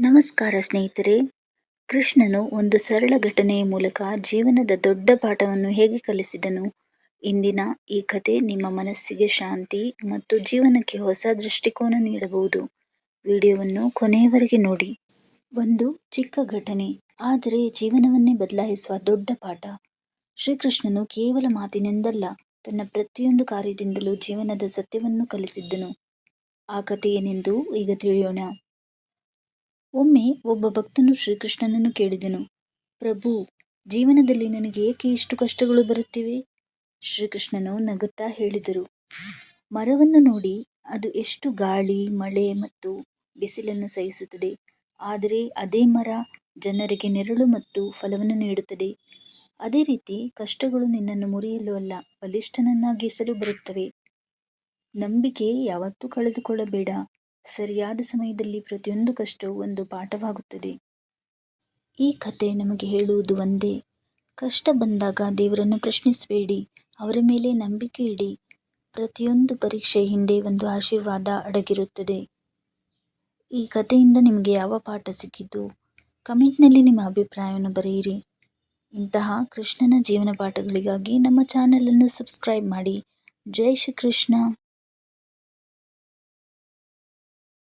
ನಮಸ್ಕಾರ ಸ್ನೇಹಿತರೆ. ಕೃಷ್ಣನು ಒಂದು ಸರಳ ಘಟನೆಯ ಮೂಲಕ ಜೀವನದ ದೊಡ್ಡ ಪಾಠವನ್ನು ಹೇಗೆ ಕಲಿಸಿದನು? ಇಂದಿನ ಈ ಕಥೆ ನಿಮ್ಮ ಮನಸ್ಸಿಗೆ ಶಾಂತಿ ಮತ್ತು ಜೀವನಕ್ಕೆ ಹೊಸ ದೃಷ್ಟಿಕೋನ ನೀಡಬಹುದು. ವಿಡಿಯೋವನ್ನು ಕೊನೆಯವರೆಗೆ ನೋಡಿ. ಒಂದು ಚಿಕ್ಕ ಘಟನೆ, ಆದರೆ ಜೀವನವನ್ನೇ ಬದಲಾಯಿಸುವ ದೊಡ್ಡ ಪಾಠ. ಶ್ರೀಕೃಷ್ಣನು ಕೇವಲ ಮಾತಿನಿಂದಲ್ಲ, ತನ್ನ ಪ್ರತಿಯೊಂದು ಕಾರ್ಯದಿಂದಲೂ ಜೀವನದ ಸತ್ಯವನ್ನು ಕಲಿಸಿದ್ದನು. ಆ ಕಥೆ ಏನೆಂದು ಈಗ ತಿಳಿಯೋಣ. ಒಮ್ಮೆ ಒಬ್ಬ ಭಕ್ತನು ಶ್ರೀಕೃಷ್ಣನನ್ನು ಕೇಳಿದನು, ಪ್ರಭು, ಜೀವನದಲ್ಲಿ ನನಗೆ ಏಕೆ ಇಷ್ಟು ಕಷ್ಟಗಳು ಬರುತ್ತಿವೆ? ಶ್ರೀಕೃಷ್ಣನು ನಗುತ್ತಾ ಹೇಳಿದರು, ಮರವನ್ನು ನೋಡಿ, ಅದು ಎಷ್ಟು ಗಾಳಿ, ಮಳೆ ಮತ್ತು ಬಿಸಿಲನ್ನು ಸಹಿಸುತ್ತದೆ. ಆದರೆ ಅದೇ ಮರ ಜನರಿಗೆ ನೆರಳು ಮತ್ತು ಫಲವನ್ನು ನೀಡುತ್ತದೆ. ಅದೇ ರೀತಿ ಕಷ್ಟಗಳು ನಿನ್ನನ್ನು ಮುರಿಯಲು ಅಲ್ಲ, ಬಲಿಷ್ಠನನ್ನಾಗಿಸಲು ಬರುತ್ತವೆ. ನಂಬಿಕೆ ಯಾವತ್ತೂ ಕಳೆದುಕೊಳ್ಳಬೇಡ. ಸರಿಯಾದ ಸಮಯದಲ್ಲಿ ಪ್ರತಿಯೊಂದು ಕಷ್ಟವೂ ಒಂದು ಪಾಠವಾಗುತ್ತದೆ. ಈ ಕತೆ ನಮಗೆ ಹೇಳುವುದು ಒಂದೇ, ಕಷ್ಟ ಬಂದಾಗ ದೇವರನ್ನು ಪ್ರಶ್ನಿಸಬೇಡಿ, ಅವರ ಮೇಲೆ ನಂಬಿಕೆ ಇಡಿ. ಪ್ರತಿಯೊಂದು ಪರೀಕ್ಷೆ ಹಿಂದೆ ಒಂದು ಆಶೀರ್ವಾದ ಅಡಗಿರುತ್ತದೆ. ಈ ಕಥೆಯಿಂದ ನಿಮಗೆ ಯಾವ ಪಾಠ ಸಿಕ್ಕಿತು? ಕಮೆಂಟ್ನಲ್ಲಿ ನಿಮ್ಮ ಅಭಿಪ್ರಾಯವನ್ನು ಬರೆಯಿರಿ. ಇಂತಹ ಕೃಷ್ಣನ ಜೀವನ ಪಾಠಗಳಿಗಾಗಿ ನಮ್ಮ ಚಾನಲನ್ನು ಸಬ್ಸ್ಕ್ರೈಬ್ ಮಾಡಿ. ಜೈ ಶ್ರೀ ಕೃಷ್ಣ.